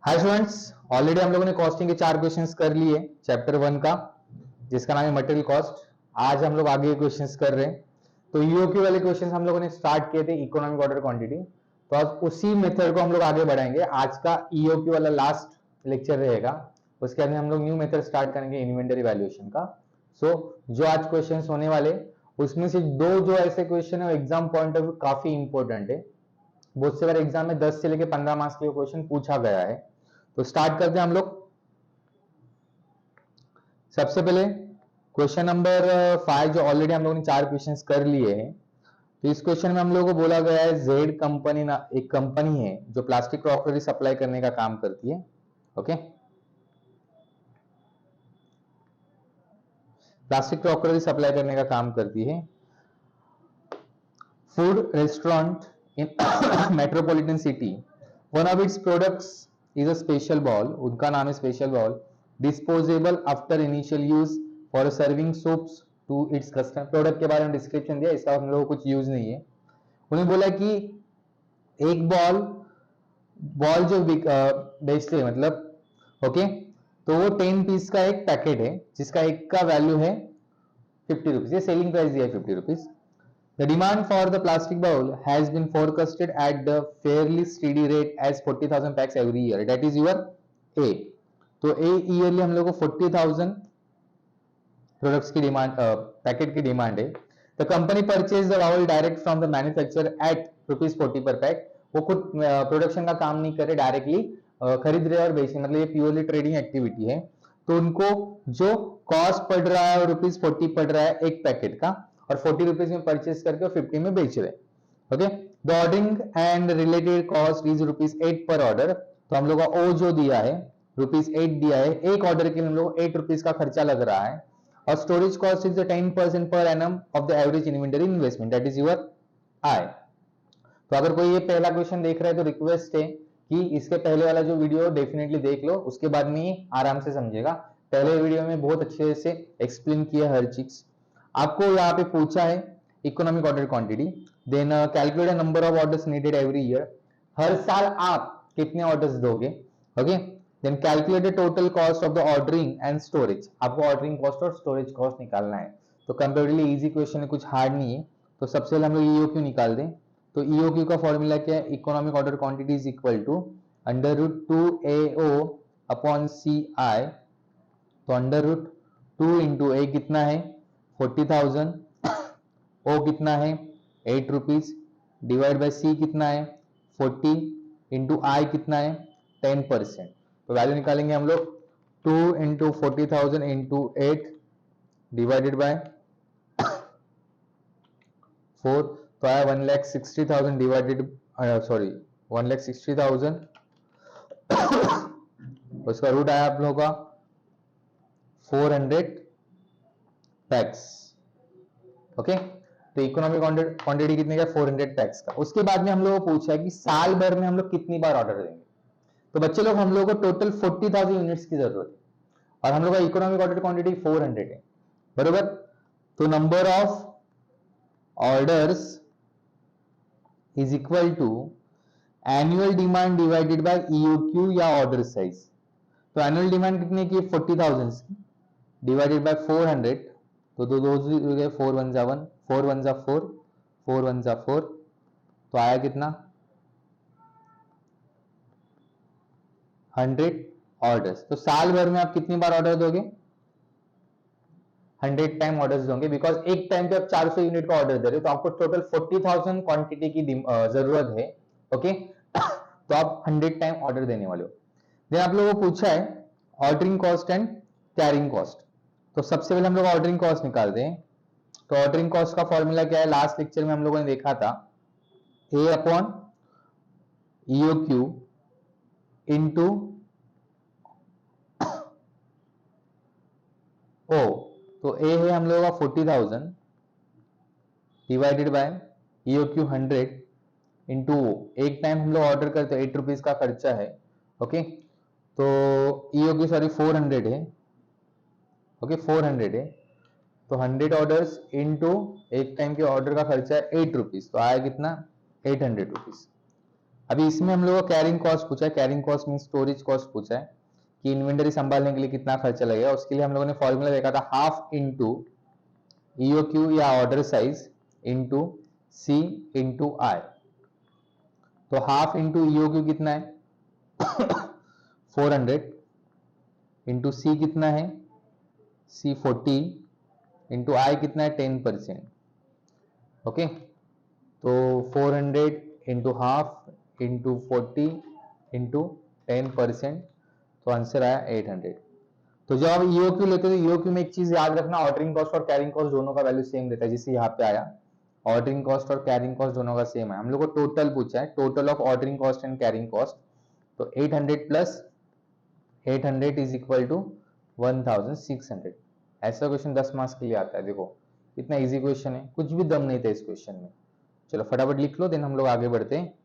Hi students, already हम लोगों ने कॉस्टिंग के 4 क्वेश्चंस कर लिए चैप्टर 1 का, जिसका नाम है मटेरियल कॉस्ट। आज हम लोग आगे क्वेश्चंस कर रहे हैं। तो ईओक्यू वाले क्वेश्चंस हम लोगों ने स्टार्ट किए थे, इकोनॉमिक ऑर्डर क्वांटिटी। तो आज उसी मेथड को हम लोग आगे बढ़ाएंगे। आज का ईओक्यू वाला लास्ट लेक्चर रहेगा, उसके बाद हम लोग न्यू मेथड स्टार्ट करेंगे इन्वेंटरी वैल्यूएशन का। सो जो आज क्वेश्चन होने वाले, उसमें से दो जो ऐसे क्वेश्चन है एग्जाम पॉइंट ऑफ व्यू काफी इंपॉर्टेंट है। बहुत से बार एग्जाम में 10 से लेकर 15 मार्क्स के लिए क्वेश्चन पूछा गया है। तो स्टार्ट करते हैं हम लोग। सबसे पहले क्वेश्चन नंबर 5, जो ऑलरेडी हम लोगों ने 4 क्वेश्चंस कर लिए हैं। तो इस क्वेश्चन में हम लोगों को बोला गया है जेड कंपनी ना, एक कंपनी है जो प्लास्टिक क्रॉकरी सप्लाई करने का काम करती है। ओके, प्लास्टिक क्रॉकरी सप्लाई करने का काम करती है। Food restaurant in metropolitan city, one of its products is a special bowl, उनका नाम है special bowl, disposable after initial use for serving soups to its customer. Product के बारे में डिस्क्रिप्शन दिया, इसका हम लोगों को कुछ यूज नहीं है। उन्हें बोला कि एक बॉल बॉल जो बेचते हैं, मतलब ओके, तो वो 10 पीस का एक पैकेट है जिसका एक का वैल्यू है 50 रुपीज। ये सेलिंग प्राइस दिया है 50 rupees. The demand for the plastic bowl has been forecasted at the fairly steady rate as 40,000 packs every year. That is your A. तो A ईयरली हम लोग को 40,000 प्रोडक्ट्स की डिमांड, पैकेट की demand है। The company purchase the bowl direct from the manufacturer at ₹40 per pack. वो खुद production का काम नहीं करे, डायरेक्टली खरीद रहे और बेच रहे, मतलब ये प्योरली ट्रेडिंग एक्टिविटी है। तो उनको जो कॉस्ट पड़ रहा है ₹40 पड़ रहा है एक पैकेट का, और 40 रुपीज में परचेज करके और 50 में बेच रहे। Okay, the ordering and related cost is ₹8 पर ऑर्डर। तो हम लोग का ओ जो दिया है ₹8 दिया है, एक ऑर्डर के लिए हम लोग ₹8 का खर्चा लग रहा है। और storage cost is 10% per annum of the average inventory investment, that is your I. तो अगर कोई ये पहला क्वेश्चन देख रहा है तो रिक्वेस्ट है कि इसके पहले वाला जो वीडियो डेफिनेटली देख लो, उसके बाद में ही आराम से समझेगा। पहले वीडियो में बहुत अच्छे से एक्सप्लेन किया हर चीज। आपको यहाँ पे पूछा है economic order quantity, then calculate number of orders needed every year. हर साल आप कितने ऑर्डर्स दोगे। Okay, then calculate the total cost of the ordering and storage. आपको ऑर्डरिंग कॉस्ट और स्टोरेज कॉस्ट निकालना है। तो कंपेरेटिवली इजी क्वेश्चन है, कुछ हार्ड नहीं है। तो सबसे पहले हम लोग ईओक्यू निकाल दें। तो ईओक्यू का फॉर्मूला क्या है, economic order quantity is equal to √2AO upon CI। तो √2 इंटू ए कितना है 40,000, ओ कितना है 8 रुपीज, डिवाइड बाय सी कितना है 40, इंटू आई कितना है 10%। तो वैल्यू निकालेंगे हम लोग 2 इंटू 40,000 इंटू 8 डिवाइडेड बाय 4। तो आया 1,60,000 डिवाइडेड, सॉरी 1,60,000। उसका रूट आया आप लोगों का 400 पैक्स। ओके, तो इकोनॉमिक क्वांटिटी कितने का 400 पैक्स का। उसके बाद में हम लोगों को पूछा है कि साल भर में हम लोग कितनी बार ऑर्डर देंगे। तो बच्चे लोग हम लोगों को टोटल 40,000 यूनिट्स की जरूरत है, और हम लोग का इकोनॉमिक ऑर्डर क्वांटिटी 400 है, बरोबर। तो number of orders is equal to annual demand divided by EOQ या ऑर्डर साइज। तो एनुअल डिमांड कितने की 40,000 की, डिवाइडेड बाय 400। तो दो दो 4 1 जा 1, 4 1 जा 4, 4 1 जा 4। तो आया कितना 100 ऑर्डर्स। तो साल भर में आप कितनी बार ऑर्डर दोगे, 100 टाइम ऑर्डर्स दोगे, बिकॉज एक टाइम पे आप 400 यूनिट का ऑर्डर दे रहे हो, तो आपको टोटल 40,000 क्वांटिटी की जरूरत है। ओके, तो आप 100 टाइम ऑर्डर देने वाले हो। देन आप लोगों को पूछा है ordering cost and carrying cost. तो सबसे पहले हम लोग ऑर्डरिंग कॉस्ट निकालते हैं। तो ऑर्डरिंग कॉस्ट का फॉर्मूला क्या है, लास्ट लेक्चर में हम लोगों ने देखा था, A upon EOQ into O. तो ए है हम लोगों का 40,000 divided by EOQ 100 into O. एक टाइम हम लोग ऑर्डर करते हैं, 8 रुपीज का खर्चा है। ओके, तो ईओक्यू सॉरी 400 है। ओके, 400 है। तो 100 ऑर्डर्स इंटू एक टाइम के ऑर्डर का खर्चा है 8 रुपीज, तो आया कितना 800 रुपीज। अभी इसमें हम लोग को कैरिंग कॉस्ट पूछा है, carrying cost mean storage cost पूछा है कि इन्वेंटरी संभालने के लिए कितना खर्चा लगेगा। उसके लिए हम लोगों ने फॉर्मूला देखा था हाफ इंटू ईओक्यू या ऑर्डर साइज इंटू सी इंटू आई। तो हाफ इंटू ईओक्यू कितना है 400 इंटू सी कितना है सी 40 इंटू आई कितना है 10%। ओके, तो 400 इंटू हाफ इंटू 40 इंटू 10%, तो आंसर आया 800। तो जब आप ईओक्यू लेते हो तो ईओक्यू में एक चीज याद रखना, ऑर्डरिंग कॉस्ट और कैरिंग कॉस्ट दोनों का वैल्यू सेम रहता है। जैसे यहाँ पे आया ऑर्डरिंग कॉस्ट और कैरिंग कॉस्ट दोनों का सेम है। हम लोग को टोटल पूछा है, total of ordering cost and carrying cost. तो 800 प्लस 800 इज इक्वल टू 1600। ऐसा क्वेश्चन 10 मार्क्स के लिए आता है। देखो इतना इजी क्वेश्चन है, कुछ भी दम नहीं था इस क्वेश्चन में। चलो फटाफट लिख लो, देन हम लोग आगे बढ़ते हैं।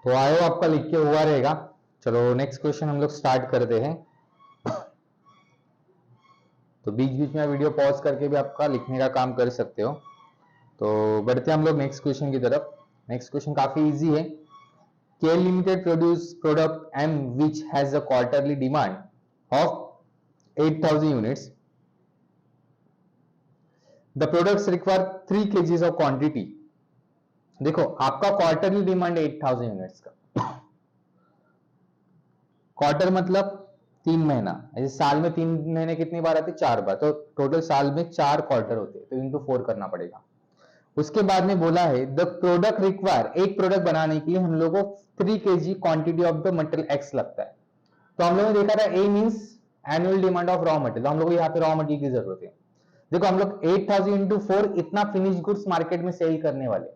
तो आयो आपका लिख के हुआ रहेगा। चलो नेक्स्ट क्वेश्चन हम लोग स्टार्ट करते हैं। तो बीच बीच में वीडियो पॉज करके भी आपका लिखने का काम कर सकते हो। तो बढ़ते हैं हम लोग नेक्स्ट क्वेश्चन की तरफ। नेक्स्ट क्वेश्चन काफी इजी है। Care limited produce product M which has a quarterly demand of 8000 units. The products require 3 kgs of quantity. देखो आपका क्वार्टरली डिमांड है 8000 यूनिट्स का। क्वार्टर मतलब 3 महीना, ऐसे साल में 3 महीने कितनी बार आते? 4 बार। तो टोटल साल में 4 क्वार्टर होते हैं, तो इंटू 4 करना पड़ेगा। उसके बाद में बोला है द प्रोडक्ट रिक्वायर, एक प्रोडक्ट बनाने के लिए हम लोग को 3 kg quantity of the material X लगता है। तो हम लोगों ने देखा था A means annual demand of raw material. हम लोग को यहाँ पे रॉ मटेरियल की जरूरत है। देखो हम लोग 8000 इंटू 4 इतना फिनिश गुड्स मार्केट में सेल करने वाले,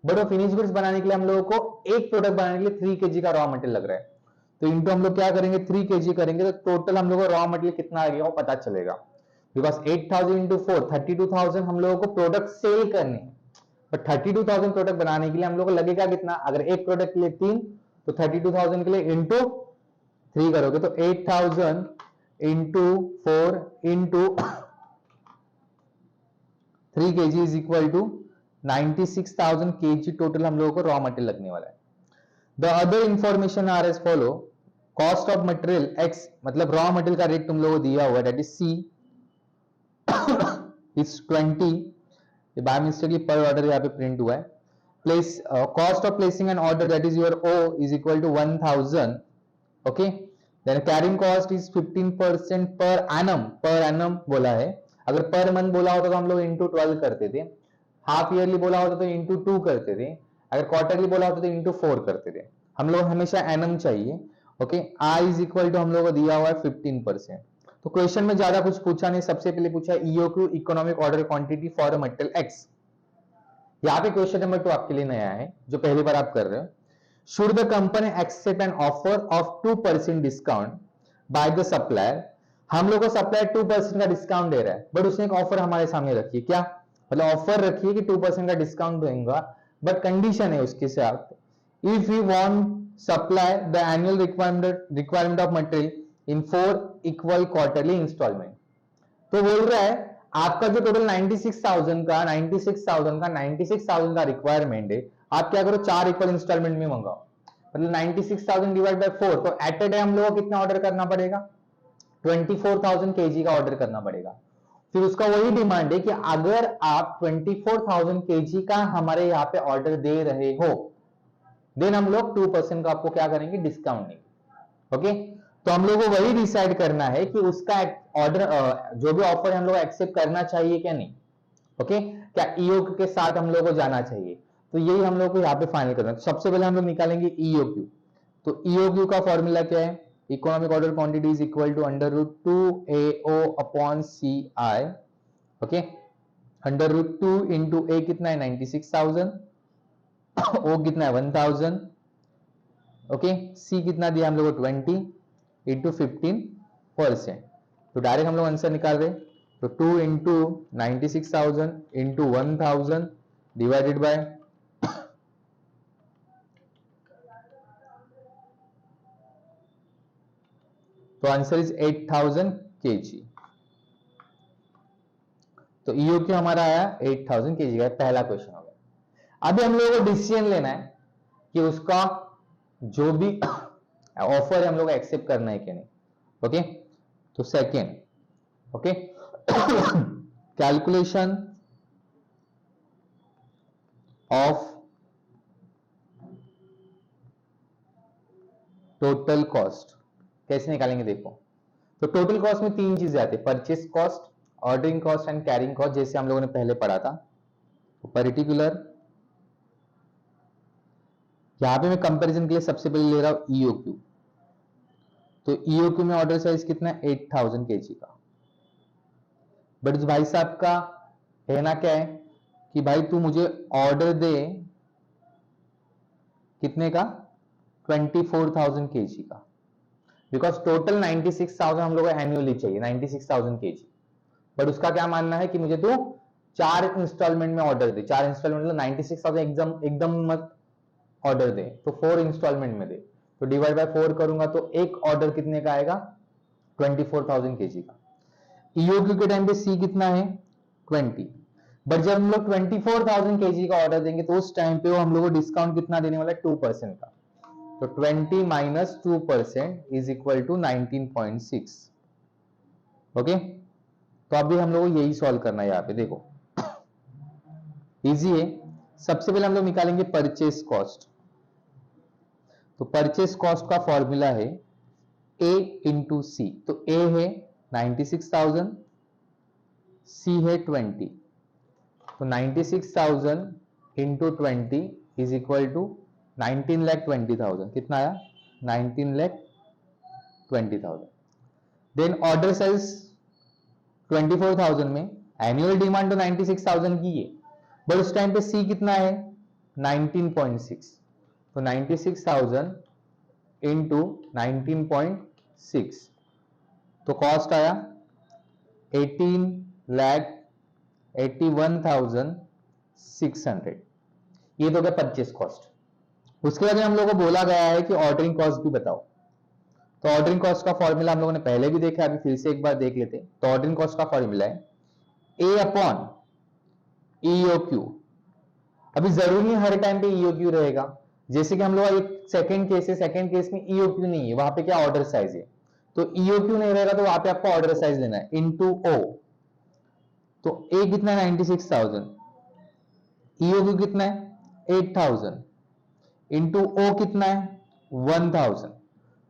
बट वो फिनिश गुड्स बनाने के लिए हम लोगों को एक प्रोडक्ट बनाने के लिए 3 kg का रॉ मटेरियल लग रहा है। तो इंटू हम लोग क्या करेंगे 3 kg करेंगे, तो टोटल हम लोग को रॉ मटेरियल कितना आ गया वो पता चलेगा। बिकॉज 8000 इंटू 4 32,000 हम लोगों को प्रोडक्ट सेल करने हैं, बट 32,000 प्रोडक्ट बनाने के लिए हम लोग को लगेगा कितना? अगर एक प्रोडक्ट के लिए 3, तो 32,000 के लिए इंटू 3 करोगे तो 8000 into 4 into 3 kg is equal to 96,000 kg total हम लोगों को रॉ मटेरियल लगने वाला है। The other information are as follow. Cost of material X, मतलब रॉ मटेरियल का रेट तुम लोगों को दिया हुआ है, that is C is 20। By mistakenly per order यहाँ पे प्रिंट हुआ है। Place cost of placing an order that is your O is equal to 1000। Okay, then carrying cost is 15% per annum. Per annum बोला है, अगर per month बोला होता तो हम लोग इंटू 12 करते थे, हाफ ईयरली बोला होता तो इंटू 2 करते थे, अगर क्वार्टरली बोला होता तो इंटू 4 करते थे। हम लोग हमेशा एनम चाहिए। Okay, I is equal to हम लोग को दिया हुआ है 15%। तो क्वेश्चन में ज्यादा कुछ पूछा नहीं, सबसे पहले पूछा EOQ economic order quantity for a material x. यहाँ पे क्वेश्चन नंबर 2 आपके लिए नया है, जो पहली बार आप कर रहे हो। Should the company accept an offer of 2% discount by the supplier. हम लोग को सप्लायर 2% का डिस्काउंट दे रहा है, बट उसने एक ऑफर हमारे सामने रखी है। क्या मतलब? ऑफर रखी है कि 2% का डिस्काउंट दूंगा, बट कंडीशन है उसके साथ, if you want supply the annual requirement of material in 4 equal quarterly instalment. तो बोल रहा है आपका जो टोटल 96,000 का रिक्वायरमेंट है, आप क्या करो 4 इक्वल इंस्टॉलमेंट में मंगाओ। मतलब 96,000 डिवाइड बाय 4, तो एट ए डे हम लोगों को कितना ऑर्डर करना पड़ेगा? 24,000 kg का ऑर्डर करना पड़ेगा। फिर उसका वही डिमांड है कि अगर आप 24,000 kg का हमारे यहाँ पे ऑर्डर दे रहे हो, देन हम लोग 2% का आपको क्या करेंगे? डिस्काउंट देंगे। ओके, तो हम लोग को वही डिसाइड करना है कि उसका ऑर्डर जो भी ऑफर हम लोग एक्सेप्ट करना चाहिए क्या नहीं। ओके, क्या ईओक्यू के साथ हम लोग को जाना चाहिए? तो यही हम लोग को यहाँ पे फाइनल करना है। सबसे पहले हम लोग निकालेंगे ईओक्यू। तो ईओक्यू का फॉर्मूला क्या है? Economic order quantity is equal to under root 2AO upon CI। Okay, under root 2 into A कितना है 96,000, ओ कितना है 1000, ओके, सी कितना दिया हम लोग को 20 इंटू 15%। तो डायरेक्ट हम लोग आंसर निकाल रहे, तो 2 इंटू 96,000 इंटू 1000 डिवाइडेड बाय तो आंसर इज 8000 kg। तो EOQ हमारा आया 8000 kg का, पहला क्वेश्चन हो गया। अभी हम लोगों को डिसीजन लेना है कि उसका जो भी ऑफर है हम लोग एक्सेप्ट करना है कि नहीं। ओके, तो second, okay, calculation of total cost कैसे निकालेंगे देखो। तो टोटल कॉस्ट में तीन चीजें आती है, purchase cost, ordering cost and carrying cost, जैसे हम लोगों ने पहले पढ़ा था। तो पर्टिकुलर यहां पे मैं कंपैरिजन के लिए सबसे पहले ले रहा हूं EOQ। तो EOQ में ऑर्डर साइज कितना है 8000 kg का। बट भाई साहब का कहना क्या है कि भाई तू मुझे ऑर्डर दे कितने का 24,000 kg का, बिकॉज टोटल 96,000 हम लोग को एनुअली चाहिए 96,000 kg। बट उसका क्या मानना है कि मुझे तो 4 इंस्टॉलमेंट में ऑर्डर दे, 4 इंस्टॉलमेंट मतलब 96,000 एकदम मत ऑर्डर दे, तो 4 इंस्टॉलमेंट में दे। तो डिवाइड बाय 4 करूंगा तो एक ऑर्डर कितने का आएगा 24,000 kg का। EOQ के टाइम पे C कितना है 20, बट जब हम लोग 24,000 kg का ऑर्डर देंगे तो उस टाइम पे वो हम लोग को डिस्काउंट कितना देने वाला है 2% का। तो 20 minus 2% is equal to 19.6। Okay, तो अभी हम लोग को यही सॉल्व करना है। यहाँ पे देखो इजी है। सबसे पहले हम लोग निकालेंगे परचेस कॉस्ट। तो परचेस कॉस्ट का फॉर्मूला है A इंटू सी। तो A है 96,000, C है 20, तो 96,000 इंटू 20 इज इक्वल टू 19,20,000। कितना आया 19,20,000। देन ऑर्डर साइज 24,000 में, एनुअल डिमांड तो 96,000 की है, बट उस टाइम पे C कितना है 19.6। तो 96,000 इंटू 19.6, तो कॉस्ट आया 18,81,600। ये तो गया परचेस कॉस्ट। उसके बाद हम लोगों को बोला गया है कि ऑर्डरिंग कॉस्ट भी बताओ। तो ऑर्डरिंग कॉस्ट का फॉर्मूला हम लोगों ने पहले भी देखा, अभी फिर से एक बार देख लेते। तो ऑर्डरिंग कॉस्ट का फॉर्मूला है A अपॉन EOQ। अभी जरूरी नहीं हर टाइम पे EOQ रहेगा, जैसे कि हम लोग एक सेकंड केस है, सेकंड केस में EOQ नहीं है, वहां पे क्या ऑर्डर साइज है। तो EOQ नहीं रहेगा तो वहां पे आपको ऑर्डर साइज लेना है इनटू O। तो A कितना है 96,000, EOQ कितना है 8,000, इनटू O कितना है 1,000,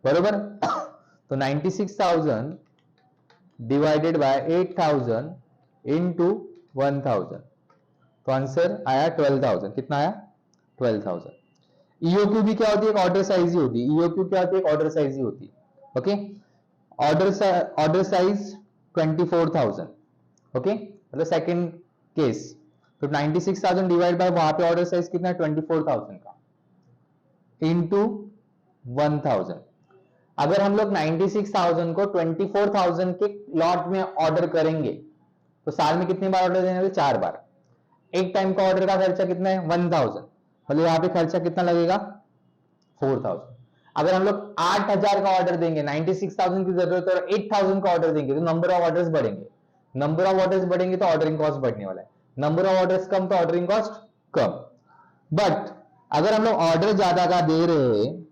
बरोबर। तो 96,000 डिवाइडेड बाय 8,000 इनटू 1,000, तो आंसर आया 12,000। कितना आया 12,000। EOQ भी क्या होती है, एक ऑर्डर साइज ही होती है। EOQ क्या होती है, एक ऑर्डर साइज ही होती है। Okay, order size 24,000। ओके, मतलब सेकंड केस। तो 96,000 डिवाइड बाय वहां पे ऑर्डर साइज कितना है 24,000 का इनटू 1,000। अगर हम लोग 96,000 को 24,000 के लॉट में ऑर्डर करेंगे तो साल में कितनी बार ऑर्डर देने वाले 4 बार। एक टाइम का ऑर्डर का खर्चा कितना है 1,000, मतलब यहाँ पे खर्चा कितना लगेगा 4,000। अगर हम लोग 8,000 का ऑर्डर देंगे, 96,000 की जरूरत है और 8,000 का ऑर्डर देंगे तो नंबर ऑफ ऑर्डर्स बढ़ेंगे। नंबर ऑफ ऑर्डर्स बढ़ेंगे तो ऑर्डरिंग कॉस्ट बढ़ने वाला है। नंबर ऑफ ऑर्डर्स कम तो ऑर्डरिंग कॉस्ट कम। बट अगर हम लोग ऑर्डर ज्यादा का दे रहे हैं,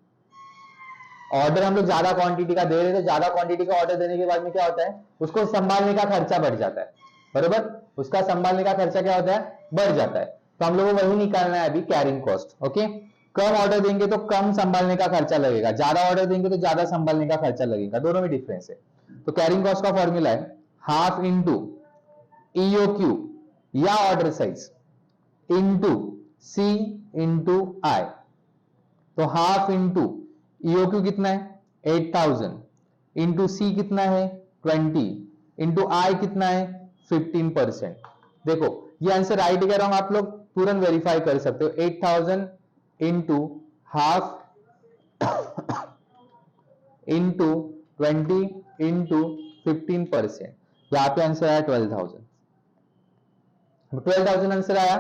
ऑर्डर हम लोग ज्यादा क्वांटिटी का दे रहे हैं, तो ज्यादा क्वांटिटी का ऑर्डर देने के बाद में क्या होता है, उसको संभालने का खर्चा बढ़ जाता है, बरोबर। उसका संभालने का खर्चा क्या होता है, बढ़ जाता है। तो हम लोगों को वही निकालना है अभी कैरिंग कॉस्ट। ओके, कम ऑर्डर देंगे तो कम संभालने का खर्चा लगेगा, ज्यादा ऑर्डर देंगे तो ज्यादा संभालने का खर्चा लगेगा, दोनों में डिफरेंस है। तो कैरिंग कॉस्ट का फॉर्मूला है हाफ इंटू EOQ या order size into C into I। तो हाफ इंटू EOQ कितना है 8,000 इंटू C कितना है 20 इंटू I कितना है 15%। देखो ये आंसर राइट है रॉन्ग आप लोग तुरंत वेरीफाई कर सकते हो। 8000 इंटू हाफ इंटू 20 इंटू 15%, यहाँ पे आंसर आया 12,000। 12,000 आंसर आया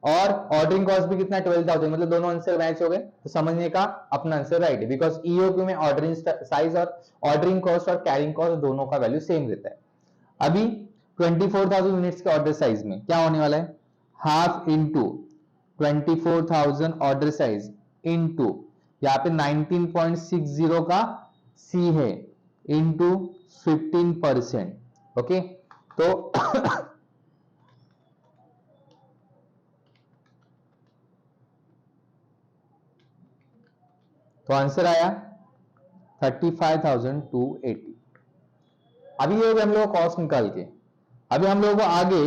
और ऑर्डरिंग कॉस्ट भी कितना 12,000, मतलब दोनों आंसर मैच हो गए, तो समझने का अपना आंसर राइट है, बिकॉज ईओक्यू में ऑर्डरिंग साइज और ऑर्डरिंग कॉस्ट और कैरिंग कॉस्ट दोनों का वैल्यू सेम रहता है। अभी 24,000 यूनिट्स के ऑर्डर साइज में क्या होने वाला है, half into 24,000 order size into यहाँ पे 19.60 का सी है इंटू 15%। ओके तो तो आंसर आया 35,280। अभी ये हो गया हम लोग कॉस्ट निकाल के। अभी हम लोग को आगे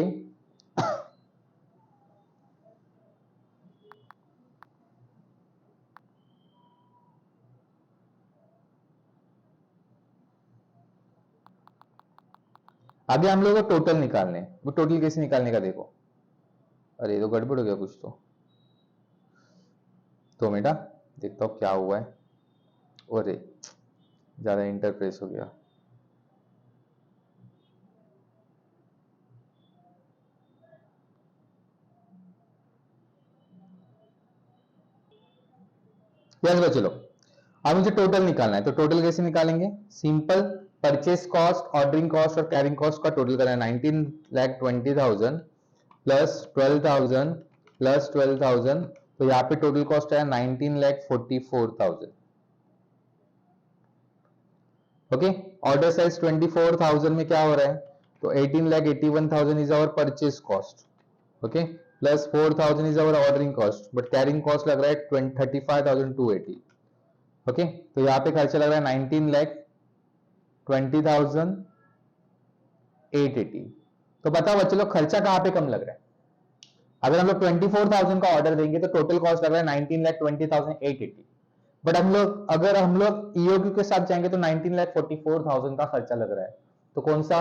आगे हम लोग को टोटल निकालने, वो टोटल कैसे निकालने का देखो। अरे ये तो गड़बड़ हो गया कुछ तो बेटा देखता हूँ क्या हुआ है। अरे ज्यादा इंटरप्रेस हो गया। यस चलो अब मुझे टोटल निकालना है, तो टोटल कैसे निकालेंगे, simple purchase cost, ordering cost और कैरिंग कॉस्ट का टोटल करना है। 19,20,000 प्लस 12,000 प्लस 12,000, तो यहाँ पे टोटल कॉस्ट है 19,44,000। ओके ऑर्डर साइज 24,000 में क्या हो रहा है, तो 18,81,000 is our purchase cost. Okay plus 4,000 is our ordering cost, but carrying cost लग रहा है 35,280। ओके तो यहाँ पे खर्चा लग रहा है 19,20,880। तो बताओ बच्चे लोग खर्चा कहाँ पे कम लग रहा है। अगर हम लोग 24,000 का ऑर्डर देंगे तो टोटल कॉस्ट लग रहा है 19,20,880, बट अगर हम लोग ईओक्यू के साथ जाएंगे तो 19,44,000 का खर्चा लग रहा है। तो कौन सा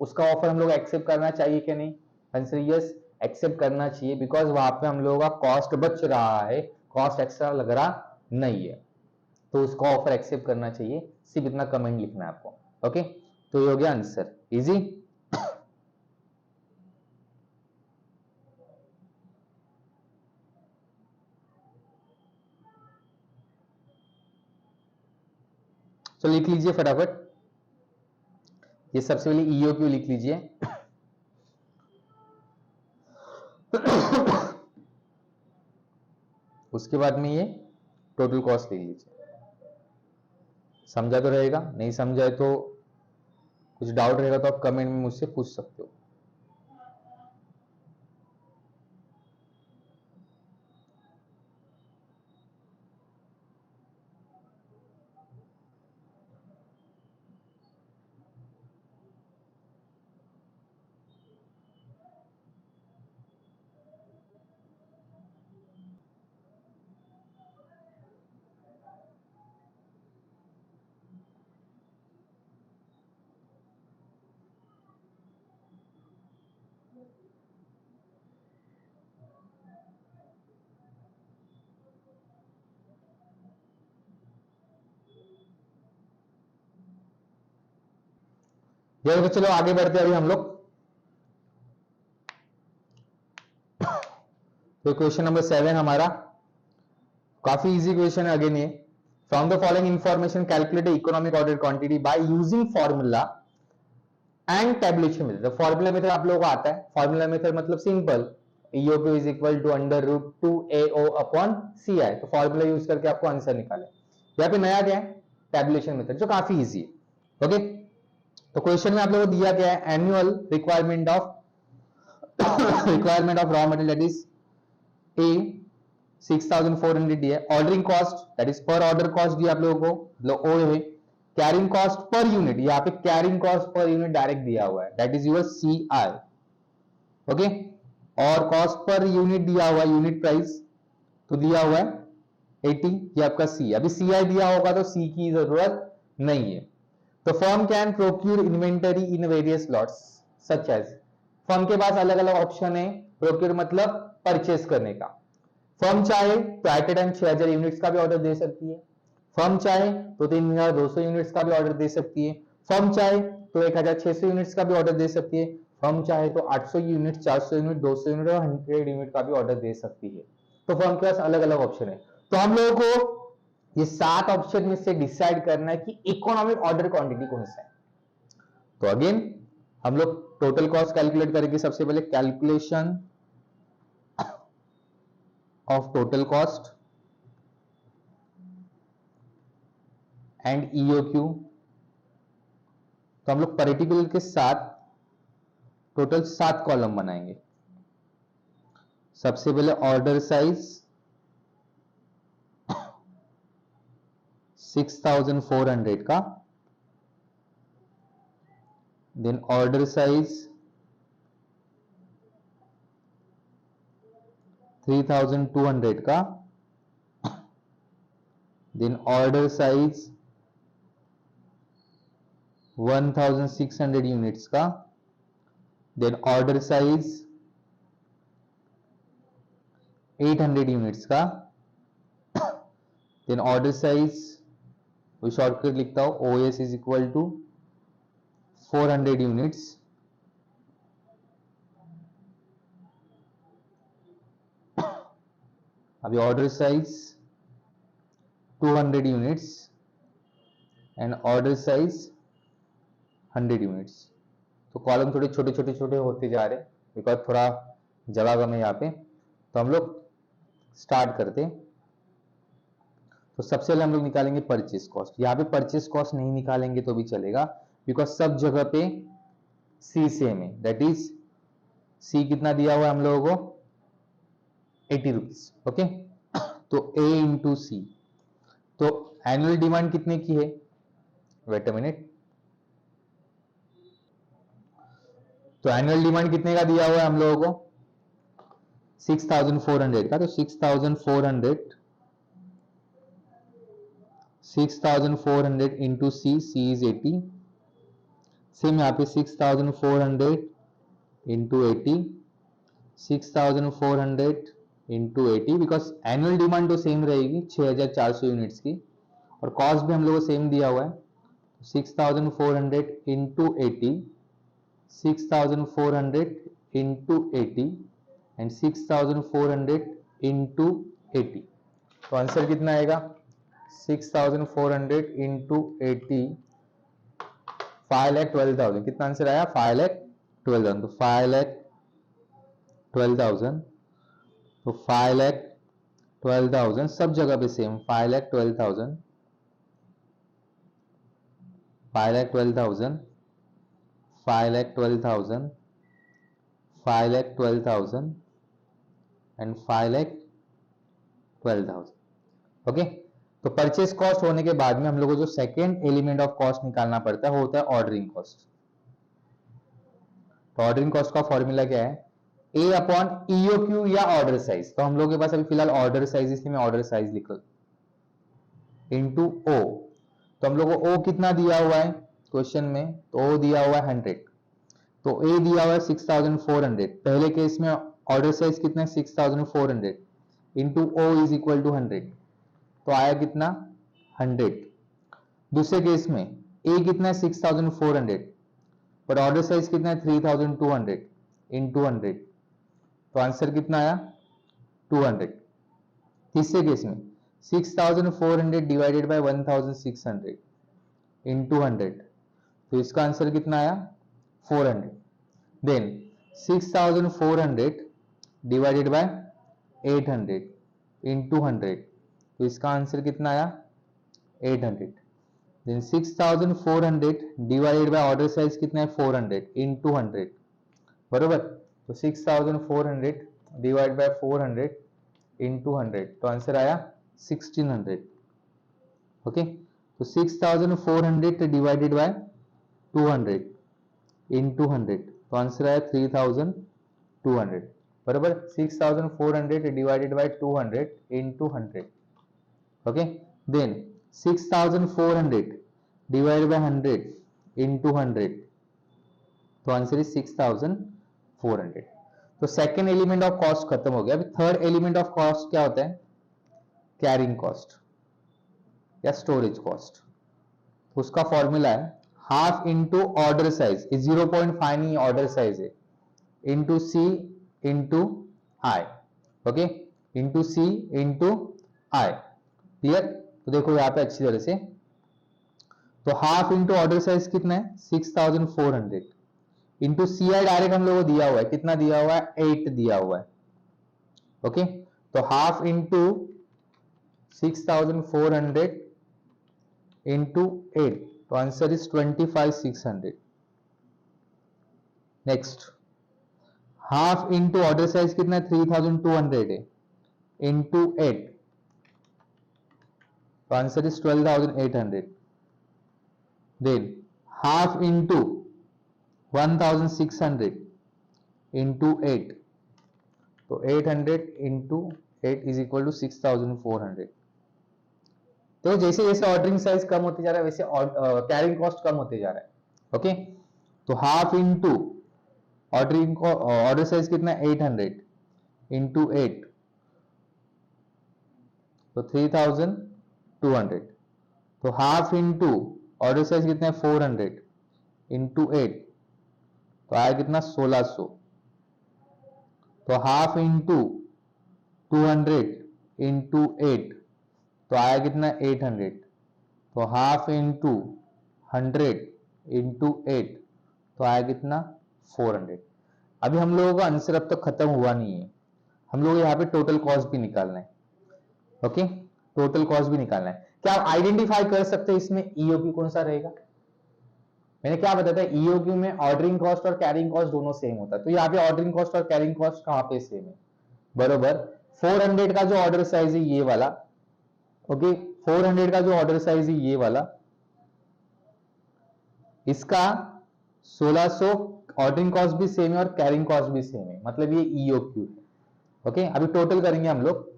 उसका ऑफर हम लोग एक्सेप्ट करना चाहिए कि नहीं, आंसर यस एक्सेप्ट करना चाहिए, बिकॉज वहां पे हम लोगों का कॉस्ट बच रहा है, कॉस्ट एक्स्ट्रा लग रहा नहीं है, तो उसका ऑफर एक्सेप्ट करना चाहिए। सिर्फ इतना कमेंट लिखना है आपको। ओके तो ये हो गया आंसर, इजी। तो लिख लीजिए फटाफट, ये सबसे पहले ईओक्यू लिख लीजिए। उसके बाद में ये टोटल कॉस्ट लिख लीजिए। समझा तो रहेगा, नहीं समझा है तो कुछ डाउट रहेगा तो आप कमेंट में मुझसे पूछ सकते हो। तो चलो आगे बढ़ते हैं अभी हम लोग। तो क्वेश्चन नंबर 7 हमारा काफी इजी क्वेश्चन है अगेन ये। From the following information calculate economic order quantity by using formula and tabulation method. Formula method आप लोगों को आता है, फॉर्मूला मेथड मतलब simple, EOQ is equal to under root 2AO upon CI। तो formula use करके आपको आंसर निकाले। यहाँ पे नया क्या है, टेबुलेशन मेथड, जो काफी इजी है। ओके तो क्वेश्चन में आप लोगों को दिया गया है annual requirement of raw material that is a 6,400 दिया है। ऑर्डरिंग कॉस्ट दैट इज पर ऑर्डर कॉस्ट दिया आप लोगों को, मतलब ओ है। कैरिंग कॉस्ट पर यूनिट, यहाँ पे carrying cost per unit direct दिया हुआ है, that is your CI। Okay और कॉस्ट पर यूनिट दिया हुआ है, यूनिट प्राइस तो दिया हुआ है 80, ये आपका C। अभी CI दिया होगा तो C की जरूरत नहीं है। तो firm can procure inventory in various lots such as firm के पास अलग अलग ऑप्शन है, प्रोक्योर मतलब परचेस करने का। फर्म चाहे तो एट ए टाइम 6000 यूनिट्स का भी ऑर्डर दे सकती है, फर्म चाहे तो 3200 यूनिट्स का भी ऑर्डर दे सकती है, फर्म चाहे तो 1600 यूनिट्स का भी ऑर्डर दे सकती है, फर्म चाहे तो 800 यूनिट, 400 यूनिट, 200 यूनिट और 100 यूनिट का भी ऑर्डर दे सकती है। तो फर्म के पास अलग अलग ऑप्शन है। तो हम लोगों को ये 7 ऑप्शन में से डिसाइड करना है कि इकोनॉमिक ऑर्डर क्वांटिटी कौन सा है। तो अगेन हम लोग टोटल कॉस्ट कैलकुलेट करेंगे। सबसे पहले calculation of total cost and EOQ. तो हम लोग पर्टिकुलर के साथ टोटल 7 कॉलम बनाएंगे। सबसे पहले ऑर्डर साइज 6400 का, देन ऑर्डर साइज 3200 का, देन ऑर्डर साइज 1600 यूनिट्स का, देन ऑर्डर साइज 800 यूनिट्स का, देन ऑर्डर साइज वो शॉर्टकट लिखता हूं, OS is equal to 400 units, अभी order size 200 units and order size 100 units. तो कॉलम थोड़े छोटे छोटे छोटे होते जा रहे हैं बिकॉज थोड़ा जगह कम है यहाँ पे। तो हम लोग स्टार्ट करते हैं। तो सबसे पहले हम लोग निकालेंगे परचेस कॉस्ट। यहाँ पे परचेस कॉस्ट नहीं निकालेंगे तो भी चलेगा बिकॉज सब जगह पे सी सेम है, दैट इज सी कितना दिया हुआ है हम लोगों को 80 रुपीज। ओके, तो A इंटू सी। तो एनुअल डिमांड कितने की है, वेट अ मिनट, तो एनुअल डिमांड कितने का दिया हुआ है हम लोगों को 6400 का। तो 6400 into C, C is 80, same यहाँ पे 6400 into 80, 6400 into 80 because annual demand तो सेम रहेगी 6400 यूनिट्स की और कॉस्ट भी हम लोगों को सेम दिया हुआ है। 6400 इंटू 80, 6400 इंटू 80 एंड 6400 इंटू 80। तो आंसर कितना आएगा 6400 इंटू 80, 5,12,000। कितना आंसर आया 5,12,000। तो 5,12,000, तो 5,12,000 सब जगह पे सेम 5,12,000, 5,12,000, 5,12,000, 5,12,000 एंड 5,12,000। ओके, तो परचेस कॉस्ट होने के बाद में हम लोगों को जो सेकेंड एलिमेंट ऑफ कॉस्ट निकालना पड़ता है वो होता है ऑर्डरिंग कॉस्ट। तो ऑर्डरिंग कॉस्ट का फॉर्मूला क्या है, ए अपॉन ईओक्यू या ऑर्डर साइज। तो हम लोगों के पास अभी फिलहाल ऑर्डर साइज, इसलिए मैं ऑर्डर साइज लिख इनटू ओ। तो हम लोग को ओ कितना दिया हुआ है क्वेश्चन में, तो ओ दिया हुआ है 100, तो ए दिया हुआ है 6400। पहले केस में ऑर्डर साइज कितना है 6400 into O is equal to 100, तो आया कितना 100। दूसरे केस में ए कितना है 6400 पर ऑर्डर साइज कितना है 3200 इंटू 100, तो आंसर कितना आया 200। तीसरे केस में 6400 डिवाइडेड बाय 1600 इंटू 100, तो इसका आंसर कितना आया 400। देन 6400 डिवाइडेड बाय 800 इंटू 100, तो इसका आंसर कितना आया 800। Then 6400 divided by order size कितना है 400 इंटू 100, बरोबर। तो 6400 डिवाइड बाय 400 इंटू 100, तो आंसर आया 1600। ओके, तो 6400 डिवाइडेड बाय 200 इंटू 100, तो आंसर आया 3200, बराबर। 6400 divided by 200 into 100। Okay, then 6400 divided by 100 into 100, तो आंसर इज 6400। 400। तो सेकेंड एलिमेंट ऑफ कॉस्ट खत्म हो गया। अभी थर्ड एलिमेंट ऑफ कॉस्ट क्या होता है? कैरिंग कॉस्ट या स्टोरेज कॉस्ट। उसका फॉर्मूला है हाफ इंटू ऑर्डर साइज, 0.5 नहीं ऑर्डर साइज है, इंटू सी इंटू आई। ओके, इंटू सी इंटू आई। क्लियर? तो देखो यहां पे अच्छी तरह से, तो हाफ इंटू ऑर्डर साइज कितना है? 6400 इंटू सी आई डायरेक्ट हम लोगों को दिया हुआ है, कितना दिया हुआ है? 8 दिया हुआ है। ओके, तो हाफ इंटू 6400 इंटू 8, तो answer is 25600। Next, half into order size कितना है? 3200 है, इंटू 8, तो answer is 12800। Than half into 1600 into 8, तो 800 इंटू 8 इज इक्वल टू 6400। तो जैसे जैसे ऑर्डरिंग साइज कम होते जा रहा है वैसे कैरिंग कॉस्ट कम होते जा रहा है। ओके, तो हाफ इंटू ऑर्डर साइज कितना है? 800 इंटू 8, तो 3200। तो हाफ इंटू ऑर्डर साइज कितना है? 400 इंटू 8, तो आया कितना? 1600। तो हाफ इंटू 200 इंटू 8, तो आया कितना? 800। तो हाफ इंटू 100 इंटू 8, तो आया कितना? 400। अभी हम लोगों का आंसर अब तक खत्म हुआ नहीं है, हम लोग यहाँ पे टोटल कॉस्ट भी निकालना है। ओके, टोटल कॉस्ट भी निकालना है। क्या आप आइडेंटिफाई कर सकते हैं इसमें ईओक्यू कौन सा रहेगा? मैंने क्या बताया था, ईओक्यू में ऑर्डरिंग कॉस्ट और कैरिंग कॉस्ट दोनों सेम होता है। तो यहाँ पे ऑर्डरिंग कॉस्ट और कैरिंग कॉस्ट कहां पे सेम है? बरोबर 400 का जो ऑर्डर साइज है ये वाला। ओके, 400 का जो ऑर्डर साइज है ये वाला, इसका 1600 ऑर्डरिंग कॉस्ट भी सेम है और कैरिंग कॉस्ट भी सेम है, मतलब ये ईओक्यू है। ओके, अभी टोटल करेंगे हम लोग,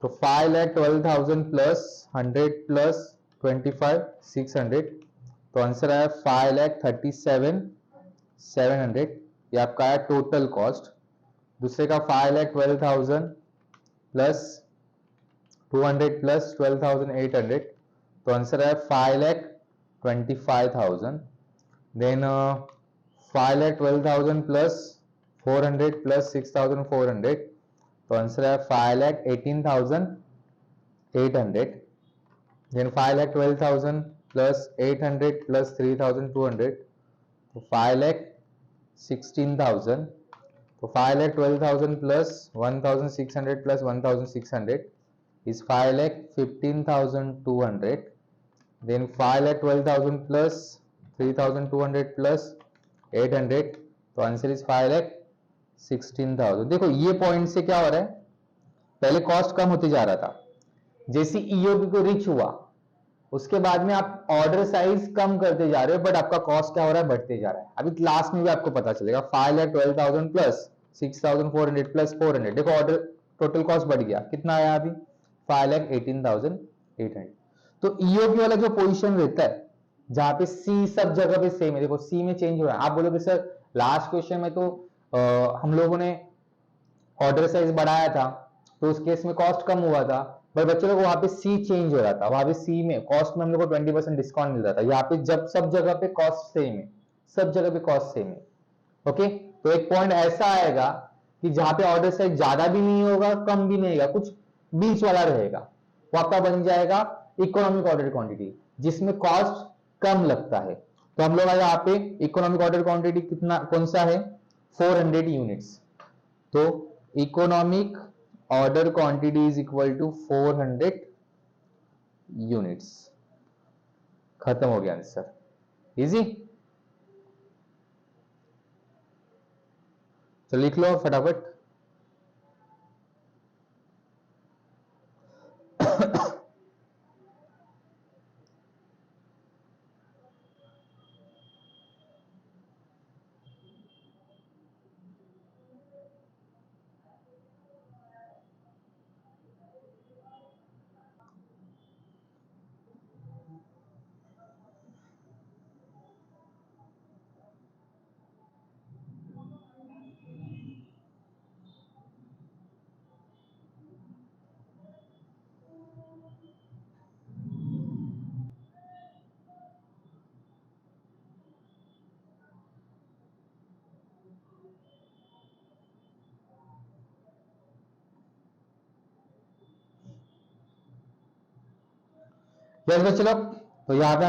तो 5,12,000 प्लस 100 प्लस 25 600, तो आंसर आया 5,37,700। ये आपका आया टोटल कॉस्ट। दूसरे का 5,12,000 प्लस 200 प्लस 12,800, तो आंसर आया 5,25,000। देन 5,12,000 प्लस 400 प्लस 6,400, तो आंसर है 5,18,800। देन 5,12,000 प्लस 800 प्लस 3,200, तो 5,16,000। तो 5,12,000 plus 1,600 plus 1,600 is 5,15,200. Then 5,12,000 plus 3,200 plus 800, तो आंसर इज 5,16,000। देखो ये पॉइंट से क्या हो रहा है, पहले कॉस्ट कम होते जा रहा था, जैसे ईओक्यू को रिच हुआ उसके बाद में आप ऑर्डर साइज कम करते जा रहे हो, बट आपका कॉस्ट क्या हो रहा है? बढ़ते जा रहा है। अभी क्लास में भी आपको पता चलेगा 5,12,000 प्लस 6,400 प्लस 400, देखो ऑर्डर टोटल कॉस्ट बढ़ गया, कितना आया अभी? 5,18,800। तो ईओक्यू वाला जो पोजीशन रहता है जहां पे सी सब जगह पे सेम है, देखो सी में चेंज हो रहा है। आप बोलोगे सर लास्ट क्वेश्चन में तो हम लोगों ने ऑर्डर साइज बढ़ाया था तो उस केस में कॉस्ट कम हुआ था, पर बच्चों लोग वहां पे सी चेंज हो रहा था, वहां पे सी में कॉस्ट में हम लोग को 20% डिस्काउंट मिल रहा था। यहाँ पे जब सब जगह पे कॉस्ट सेम है, सब जगह पे कॉस्ट सेम है। ओके, तो एक पॉइंट ऐसा आएगा कि जहां पे ऑर्डर साइज ज्यादा भी नहीं होगा कम भी नहीं होगा, कुछ बीच वाला रहेगा, वो आपका बन जाएगा इकोनॉमिक ऑर्डर क्वांटिटी, जिसमें कॉस्ट कम लगता है। तो हम लोग यहाँ पे इकोनॉमिक ऑर्डर क्वांटिटी कितना कौन सा है? 400 यूनिट्स। तो economic order quantity is equal to 400 units. खत्म हो गया आंसर, इजी। तो लिख लो फटाफट। यस बच्चे लोग, तो यहाँ पे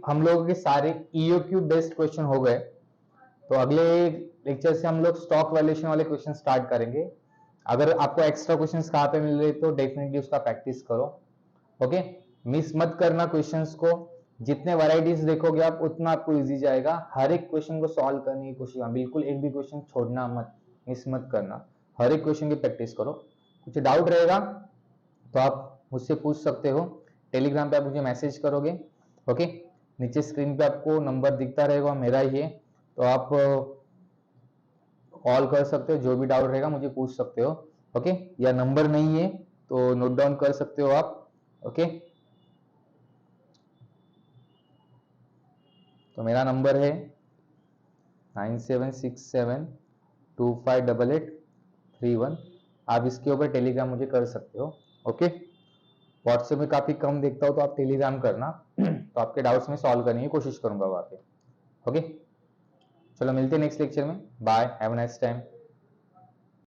हम लोगों के सारे EOQ बेस्ड क्वेश्चन हो गए। तो अगले लेक्चर से हम लोग स्टॉक वैल्यूएशन वाले क्वेश्चन स्टार्ट करेंगे। अगर आपको एक्स्ट्रा क्वेश्चंस कहाँ पे मिल रहे तो डेफिनेटली उसका प्रैक्टिस करो। ओके, मिस मत करना क्वेश्चंस को। जितने वैरायटीज देखोगे आप उतना आपको इजी जाएगा। हर एक क्वेश्चन को सॉल्व करने की कोशिश करना, बिल्कुल एक भी क्वेश्चन छोड़ना मत, मिस मत करना। हर एक क्वेश्चन की प्रैक्टिस करो। कुछ डाउट रहेगा तो आप मुझसे पूछ सकते हो। टेलीग्राम पे आप मुझे मैसेज करोगे। ओके, नीचे स्क्रीन पे आपको नंबर दिखता रहेगा, मेरा ही है, तो आप कॉल कर सकते हो। जो भी डाउट रहेगा मुझे पूछ सकते हो। ओके, या नंबर नहीं है तो नोट डाउन कर सकते हो आप। ओके, तो मेरा नंबर है 9767258831। आप इसके ऊपर टेलीग्राम मुझे कर सकते हो। ओके, व्हाट्सएप में काफी कम देखता हूँ तो आप टेलीग्राम करना तो आपके डाउट्स में सॉल्व करने की कोशिश करूंगा वहां पे। ओके, चलो मिलते हैं नेक्स्ट लेक्चर में। Bye, have a nice time.